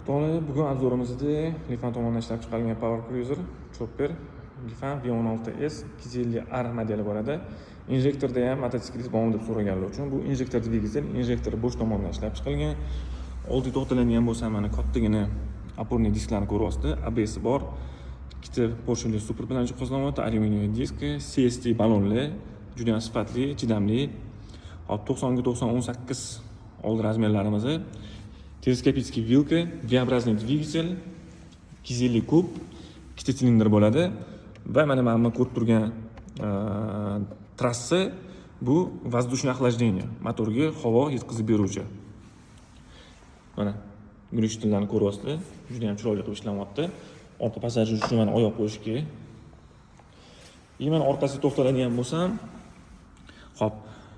To'g'ri, bugun obzorimizda Lifan tomonidan ishlab chiqarilgan Power Cruiser Chopper Lifan V16S 250R modeli bo'ladi. Injektorda ham mototsiklist bormi deb so'raganlar uchun bu injektor dvigatel, injektor bo'sh tomondan ishlab chiqilgan. Oldi to'xtaladigan bo'lsa, mana kattagina опорный disklarni ko'ryapsiz. ABS bor. Ikkita Porsche Super bilan jihozlanyapti. Alyuminiy disk, CST balonli, juda ham sifatli, chidamli. Hop 90 ga 90 18 old razmerlarimiz. Teleskopический вилка, V-образный двигатель, 250 kub, ikkita silindr bo'ladi va mana men ko'rib turgan trassa bu воздушное охлаждение, motorga havo yetkazib beruvchi. Mana yurish tillarini ko'ryapsizlar, juda ham chiroyli qilib ishlanyapti. Orqa passajir uchun mana oyoq qo'yishga. Mana orqasiga to'xtaladigan bo'lsam, hop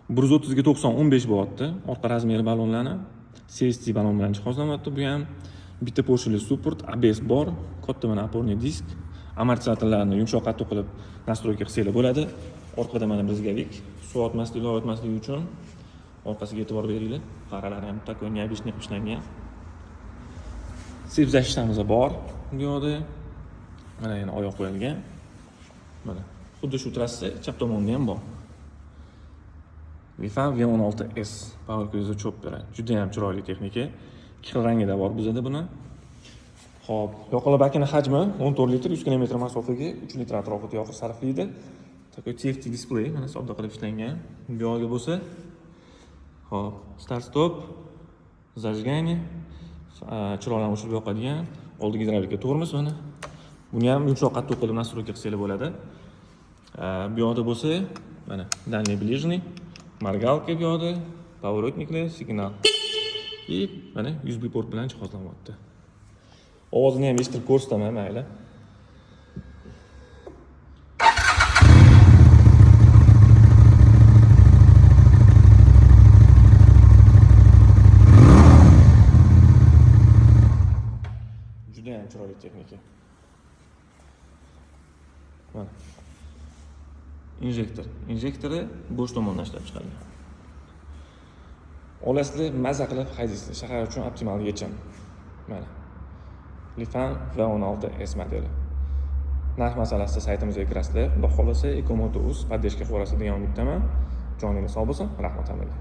130 ga 90 15 bo'lyapti. Orqa razmeri balonlarni CST balon bilan jihozlanyapti. Bu ham bitta Porsche Support, ABS bor, katta mana опорный disk, amortizatorlarni yumshoq qattiq qilib настройка qilsangiz bo'ladi. Orqada mana brizgavik, suv o'tmasligi, loy o'tmasligi uchun orqasiga e'tibor beringlar. Faralari ham такой необычный qilib ishlangan. Sep zashtamiz bor. Bu yerda mana yana oyoq qo'yilgan. Mana xuddi shu trassa chap tomonda ham bor. Lifan V16S Power Cruiser Chopper. Juda ham chiroyli texnika. Ikki xil rangida bor bizda buni. Xo'p, yoqilg'i bakini hajmi 14 litr, 100 km masofaga 3 litr atrofida yoqilg'i sarflaydi. Такой TFT display, mana sodda qilib ishlangan. Bu yoqga bo'lsa, hop, start stop, zajgание, chiroqlarni o'chirib yoqadigan, oldi gidravlika tormoz mana. Buni ham yumshoq qattiq qilib настройка qilsangiz bo'ladi. Bu yoqda bo'lsa, mana дальний ближний, margalka bu yoqda, поворотникlar, signal. И mana USB port bilan jihozlanyapti. Ovozini ham eshitib ko'rsataman, mayli. Juda ham chiroyli texnika. Mana. Injektori bo'sh tomondan ishlab chiqarilgan. Olasizlar, maza qilib haydaysizlar. Shahar uchun optimal yechim. Mana. Lifan V16S modeli. Narx masalasida saytimizga kirasizlar. Xudo xolasa Ecomoto.uz podдержка qilasiz degan umiddaman. Joningiz sog' bo'lsin. Rahmat hammaga.